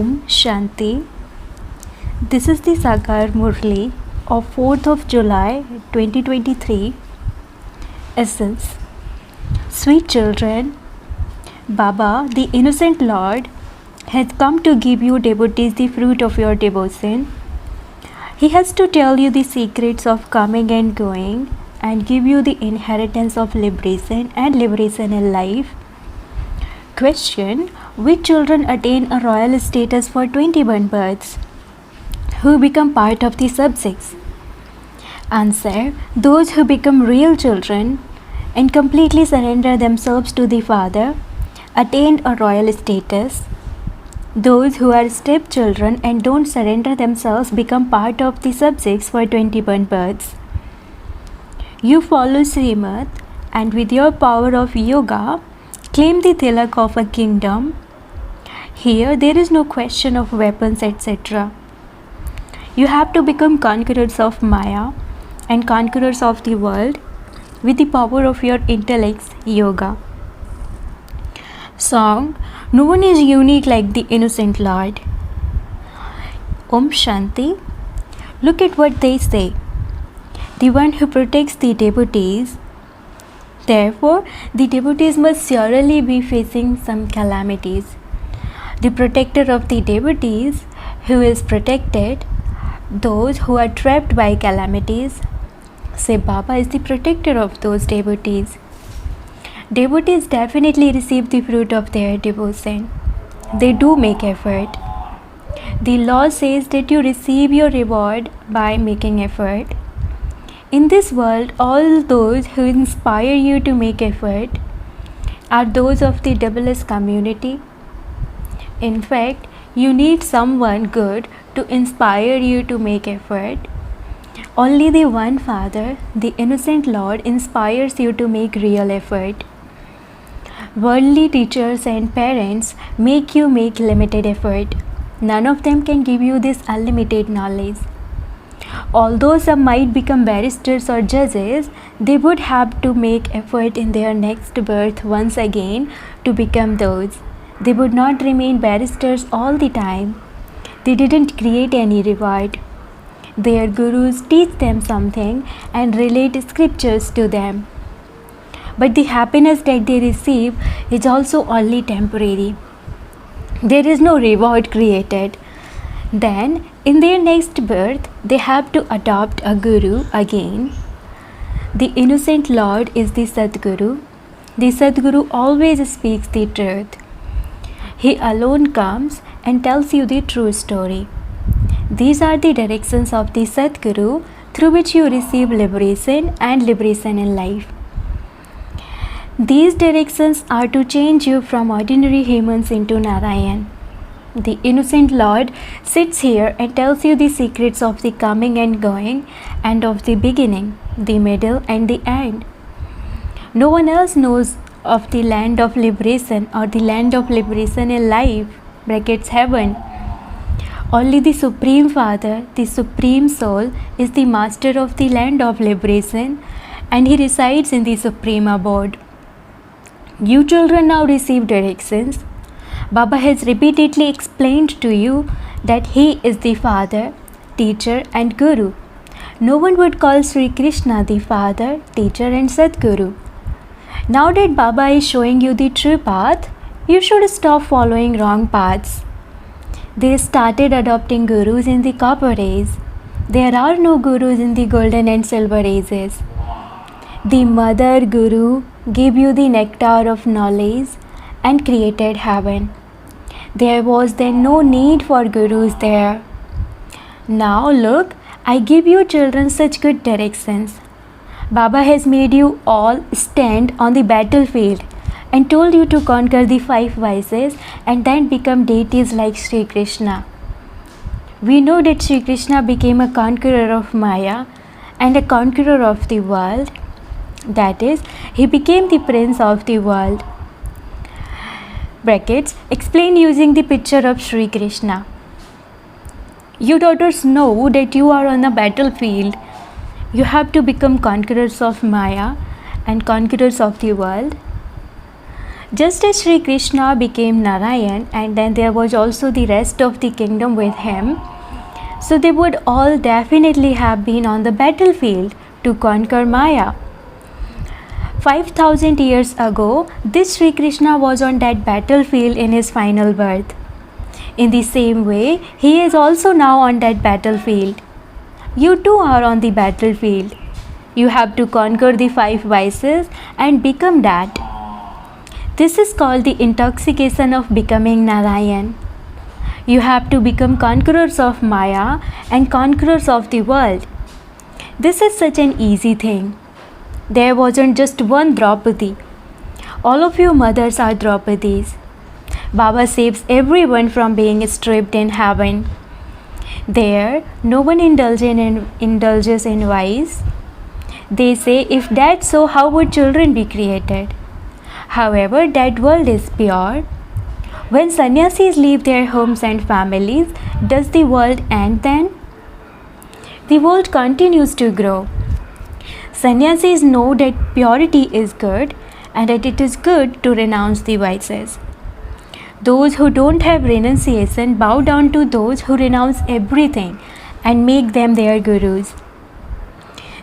Om Shanti. This is the Sakar Murli of 4th of July 2023. Essence. Sweet children, Baba, the innocent Lord, has come to give you devotees the fruit of your devotion. He has to tell you the secrets of coming and going and give you the inheritance of liberation and liberation in life. Question: which children attain a royal status for 21 births? Who become part of the subjects? Answer: those who become real children and completely surrender themselves to the Father attained a royal status. Those who are stepchildren and don't surrender themselves become part of the subjects for 21 births. You follow Srimad and with your power of yoga claim the tilak of a kingdom. Here there is no question of weapons, etc. You have to become conquerors of Maya and conquerors of the world with the power of your intellect's yoga. Song: no one is unique like the innocent Lord. Om Shanti. Look at what they say. The one who protects the devotees. Therefore, the devotees must surely be facing some calamities. The protector of the devotees, who is protected, those who are trapped by calamities, say Baba is the protector of those devotees. Devotees definitely receive the fruit of their devotion. They do make effort. The law says that you receive your reward by making effort. In this world, all those who inspire you to make effort are those of the double-S community. In fact, you need someone good to inspire you to make effort. Only the one Father, the innocent Lord, inspires you to make real effort. Worldly teachers and parents make you make limited effort. None of them can give you this unlimited knowledge. Although some might become barristers or judges, they would have to make effort in their next birth once again to become those. They would not remain barristers all the time. They didn't create any reward. Their gurus teach them something and relate scriptures to them. But the happiness that they receive is also only temporary. There is no reward created. Then, in their next birth, they have to adopt a guru again. The innocent Lord is the Sadguru. The Sadguru always speaks the truth. He alone comes and tells you the true story. These are the directions of the Sadguru through which you receive liberation and liberation in life. These directions are to change you from ordinary humans into Narayan. The innocent Lord sits here and tells you the secrets of the coming and going and of the beginning, the middle and the end. No one else knows of the land of liberation or the land of liberation in life, brackets heaven. Only the Supreme Father, the Supreme Soul, is the master of the land of liberation and he resides in the Supreme Abode. You children now receive directions. Baba has repeatedly explained to you that he is the Father, Teacher and Guru. No one would call Sri Krishna the Father, Teacher and Sadguru. Now that Baba is showing you the true path, you should stop following wrong paths. They started adopting gurus in the copper age. There are no gurus in the golden and silver ages. The Mother Guru gave you the nectar of knowledge and created heaven. There was then no need for gurus there. Now look, I give you children such good directions. Baba has made you all stand on the battlefield and told you to conquer the 5 vices and then become deities like Sri Krishna. We know that Sri Krishna became a conqueror of Maya and a conqueror of the world. That is, he became the prince of the world. Brackets, explain using the picture of Sri Krishna. You daughters know that you are on a battlefield. You have to become conquerors of Maya and conquerors of the world. Just as Sri Krishna became Narayan and then there was also the rest of the kingdom with him, so they would all definitely have been on the battlefield to conquer Maya. 5000 years ago, this Sri Krishna was on that battlefield in his final birth. In the same way, he is also now on that battlefield. You too are on the battlefield. You have to conquer the 5 vices and become that. This is called the intoxication of becoming Narayan. You have to become conquerors of Maya and conquerors of the world. This is such an easy thing. There wasn't just one Draupadi. All of you mothers are Draupadis. Baba saves everyone from being stripped in heaven. There, no one indulges in vice. They say, if that's so, how would children be created? However, that world is pure. When sannyasis leave their homes and families, does the world end then? The world continues to grow. Sannyasis know that purity is good and that it is good to renounce the vices. Those who don't have renunciation bow down to those who renounce everything and make them their gurus.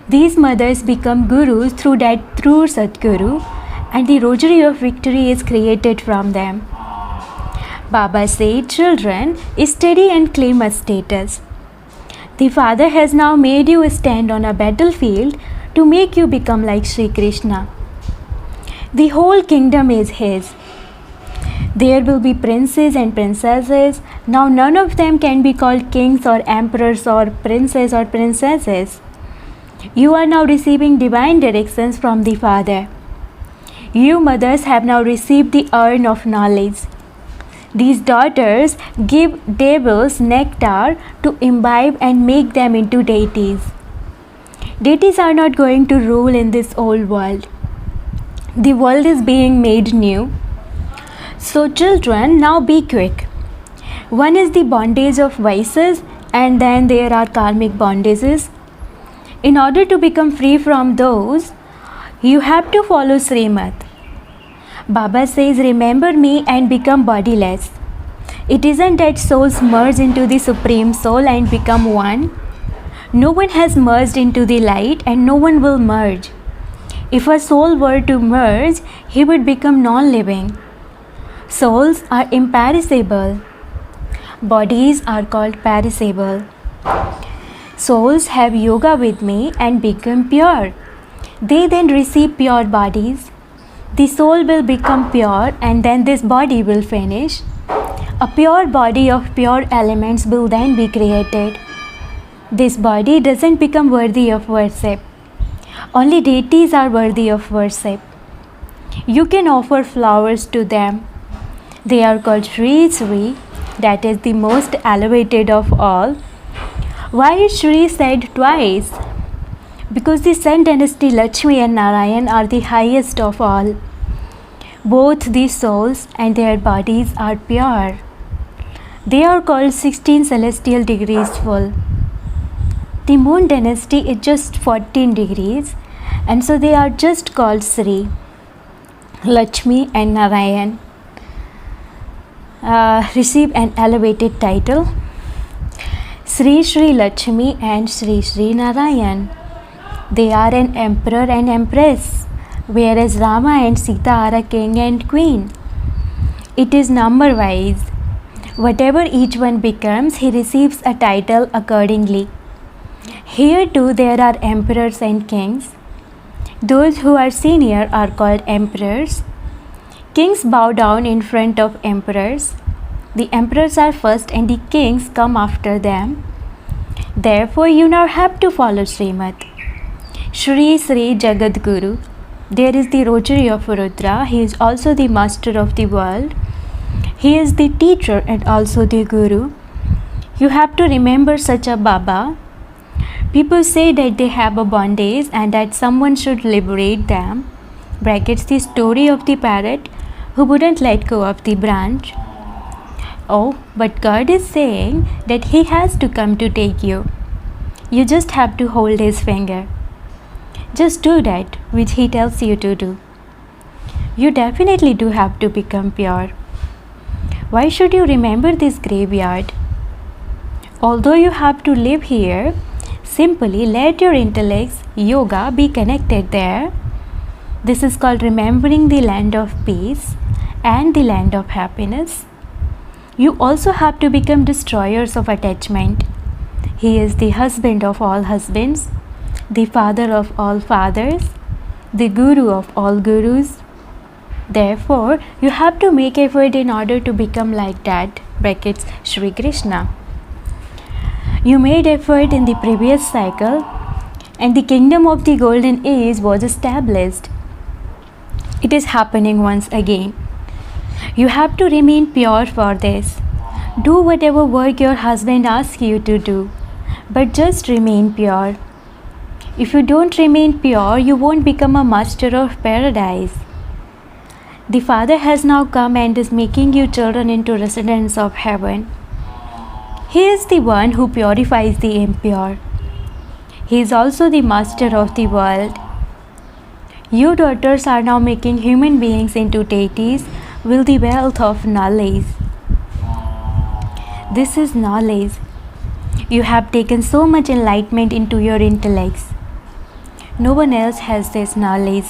These mothers become gurus through that true Sadguru, and the rosary of victory is created from them. Baba said, children, study and claim a status. The Father has now made you stand on a battlefield to make you become like Sri Krishna. The whole kingdom is His. There will be princes and princesses. Now none of them can be called kings or emperors or princes or princesses. You are now receiving divine directions from the Father. You mothers have now received the urn of knowledge. These daughters give devils nectar to imbibe and make them into deities. Deities are not going to rule in this old world. The world is being made new. So children, now be quick. One is the bondage of vices, and then there are karmic bondages. In order to become free from those, you have to follow Srimad. Baba says, remember me and become bodiless. It isn't that souls merge into the Supreme Soul and become one. No one has merged into the light and no one will merge. If a soul were to merge, he would become non-living. Souls are imperishable. Bodies are called perishable. Souls have yoga with me and become pure. They then receive pure bodies. The soul will become pure and then this body will finish. A pure body of pure elements will then be created. This body doesn't become worthy of worship. Only deities are worthy of worship. You can offer flowers to them. They are called Sri Sri, that is the most elevated of all. Why is Shri said twice? Because the Sun dynasty Lakshmi and Narayan are the highest of all. Both these souls and their bodies are pure. They are called 16 celestial degrees full. The Moon dynasty is just 14 degrees, and so they are just called Sri, Lakshmi and Narayan. Receive an elevated title. Sri Sri Lakshmi and Sri Sri Narayan. They are an emperor and empress, whereas Rama and Sita are a king and queen. It is number wise. Whatever each one becomes, he receives a title accordingly. Here too there are emperors and kings. Those who are senior are called emperors. Kings bow down in front of emperors. The emperors are first and the kings come after them. Therefore, you now have to follow Srimad. Shri Sri Jagat Guru. There is the rosary of Rudra. He is also the master of the world. He is the teacher and also the Guru. You have to remember such a Baba. People say that they have a bondage and that someone should liberate them. Brackets the story of the parrot who wouldn't let go of the branch. Oh, but God is saying that He has to come to take you. You just have to hold His finger. Just do that which He tells you to do. You definitely do have to become pure. Why should you remember this graveyard? Although you have to live here, simply let your intellect's yoga be connected there. This is called remembering the land of peace and the land of happiness. You also have to become destroyers of attachment. He is the husband of all husbands, the father of all fathers, the guru of all gurus. Therefore, you have to make effort in order to become like that. Brackets Shri Krishna. You made effort in the previous cycle, and the kingdom of the golden age was established. It is happening once again. You have to remain pure for this. Do whatever work your husband asks you to do, but just remain pure. If you don't remain pure, you won't become a master of paradise. The Father has now come and is making you children into residents of heaven. He is the one who purifies the impure. He is also the master of the world. You daughters are now making human beings into deities with the wealth of knowledge. This is knowledge. You have taken so much enlightenment into your intellects. No one else has this knowledge.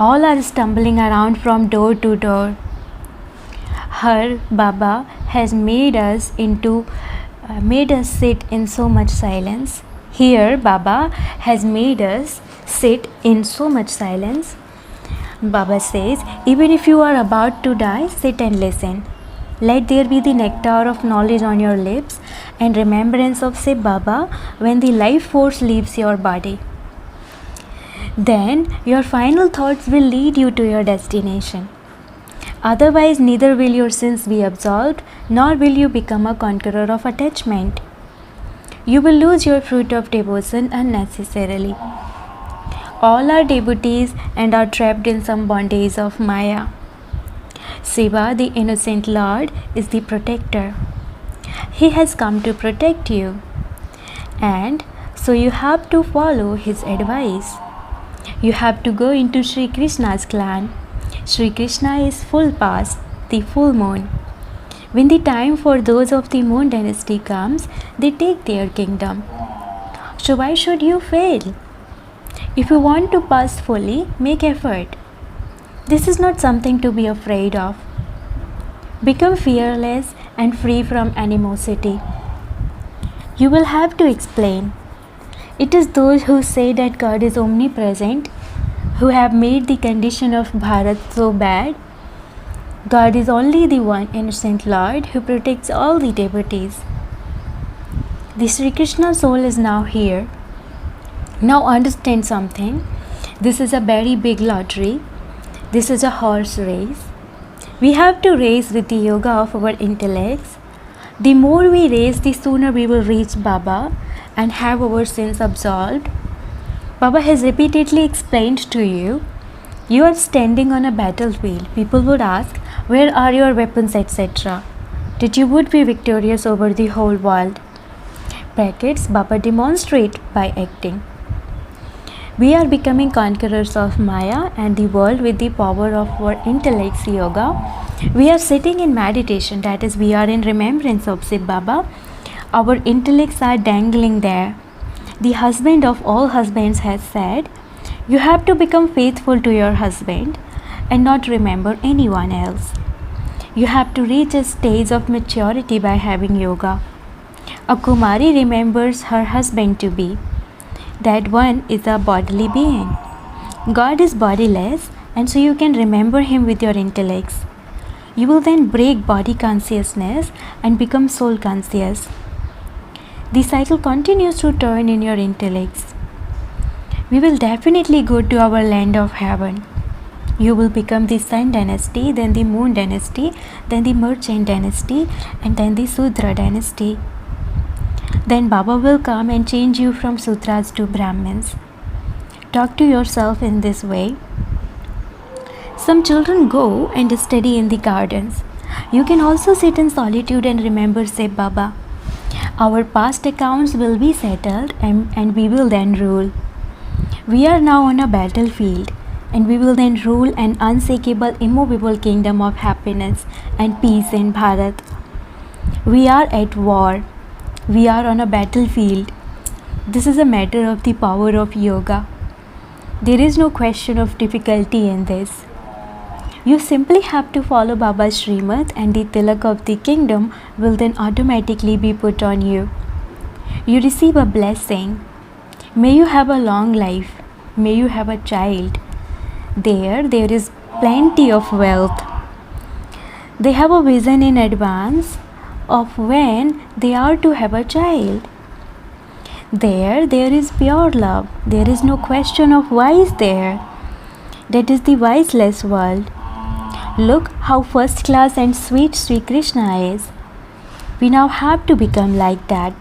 All are stumbling around from door to door. Her Baba has made us sit in so much silence. Here Baba has made us sit in so much silence. Baba says, even if you are about to die, sit and listen. Let there be the nectar of knowledge on your lips and remembrance of Shiv Baba when the life force leaves your body. Then your final thoughts will lead you to your destination. Otherwise, neither will your sins be absolved, nor will you become a conqueror of attachment. You will lose your fruit of devotion unnecessarily. All are devotees and are trapped in some bondage of Maya. Shiva, the innocent Lord, is the protector. He has come to protect you. And so you have to follow his advice. You have to go into Sri Krishna's clan. Sri Krishna is full past, the full moon. When the time for those of the moon dynasty comes, they take their kingdom. So why should you fail? If you want to pass fully, make effort. This is not something to be afraid of. Become fearless and free from animosity. You will have to explain. It is those who say that God is omnipresent who have made the condition of Bharat so bad. God is only the one innocent Lord who protects all the devotees. The Sri Krishna soul is now here. Now understand something. This is a very big lottery. This is a horse race. We have to race with the yoga of our intellects. The more we race, the sooner we will reach Baba and have our sins absolved. Baba has repeatedly explained to you. You are standing on a battlefield. People would ask, where are your weapons, etc. That you would be victorious over the whole world. Brackets, Baba demonstrate by acting. We are becoming conquerors of Maya and the world with the power of our intellect's yoga. We are sitting in meditation, that is, we are in remembrance of Shiv Baba. Our intellects are dangling there. The husband of all husbands has said, you have to become faithful to your husband and not remember anyone else. You have to reach a stage of maturity by having yoga. A Kumari remembers her husband to be. That one is a bodily being. God is bodiless, and so you can remember him with your intellects. You will then break body consciousness and become soul conscious. The cycle continues to turn in your intellects. We will definitely go to our land of heaven. You will become the Sun dynasty, then the Moon dynasty, then the Merchant dynasty, and then the Sudra dynasty. Then Baba will come and change you from Sudras to Brahmins. Talk to yourself in this way. Some children go and study in the gardens. You can also sit in solitude and remember Shiv Baba. Our past accounts will be settled and we will then rule. We are now on a battlefield. and we will then rule an unshakable, immovable kingdom of happiness and peace in Bharat. We are at war. We are on a battlefield. This is a matter of the power of yoga. There is no question of difficulty in this. You simply have to follow Baba's Srimad, and the tilak of the kingdom will then automatically be put on you. You receive a blessing. May you have a long life. May you have a child. There is plenty of wealth. They have a vision in advance of when they are to have a child. There is pure love. There is no question of why is there. That is the wiseless world. Look how first class and sweet Sri Krishna is. We now have to become like that.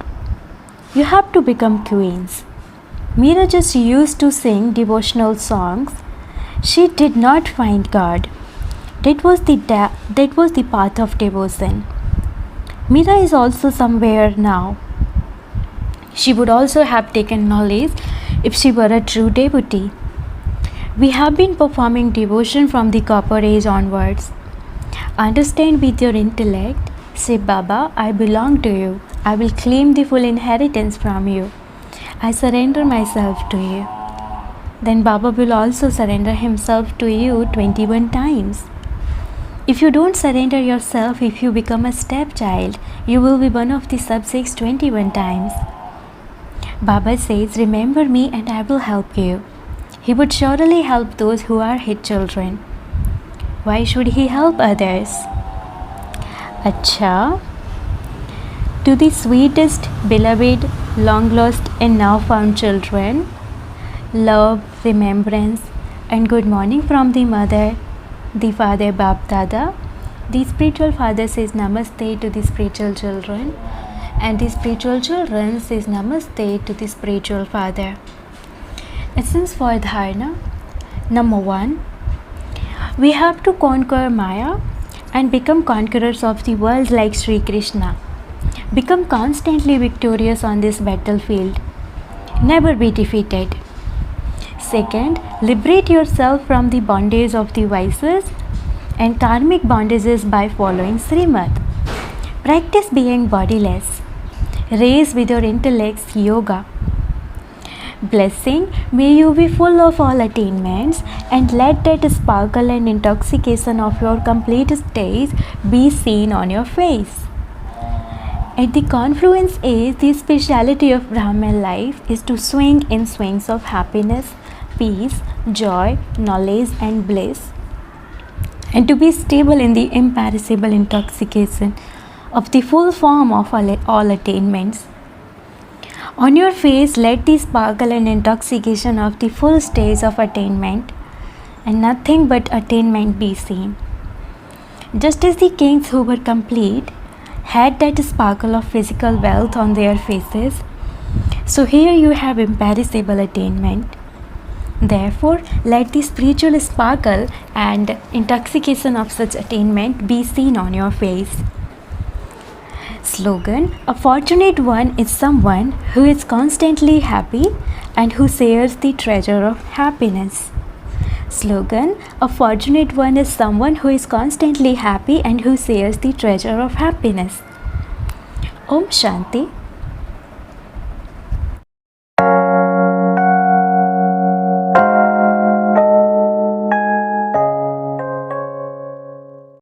You have to become queens. Meera just used to sing devotional songs. She did not find God. That was the path of devotion. Meera is also somewhere now. She would also have taken knowledge if she were a true devotee. We have been performing devotion from the Copper Age onwards. Understand with your intellect. Say, Baba, I belong to you. I will claim the full inheritance from you. I surrender myself to you. Then Baba will also surrender himself to you 21 times. If you don't surrender yourself, if you become a stepchild, you will be one of the subjects 21 times. Baba says, remember me and I will help you. He would surely help those who are his children. Why should he help others? Acha. To the sweetest, beloved, long lost and now found children, love, remembrance and good morning from the mother, the father Bap Dada. The spiritual father says namaste to the spiritual children, and the spiritual children says namaste to the spiritual father. Essence for dharana. Number 1. We have to conquer Maya and become conquerors of the world like Sri Krishna. Become constantly victorious on this battlefield. Never be defeated. Second, liberate yourself from the bondage of the vices and karmic bondages by following Srimad. Practice being bodiless. Raise with your intellects yoga. Blessing, may you be full of all attainments and let that sparkle and intoxication of your complete state be seen on your face. At the confluence age, the speciality of Brahman life is to swing in swings of happiness, peace, joy, knowledge and bliss, and to be stable in the imperishable intoxication of the full form of all attainments. On your face, let the sparkle and intoxication of the full stage of attainment and nothing but attainment be seen. Just as the kings who were complete had that sparkle of physical wealth on their faces, so here you have imperishable attainment. Therefore, let the spiritual sparkle and intoxication of such attainment be seen on your face. Slogan: a fortunate one is someone who is constantly happy and who shares the treasure of happiness. Slogan: a fortunate one is someone who is constantly happy and who shares the treasure of happiness. Om Shanti.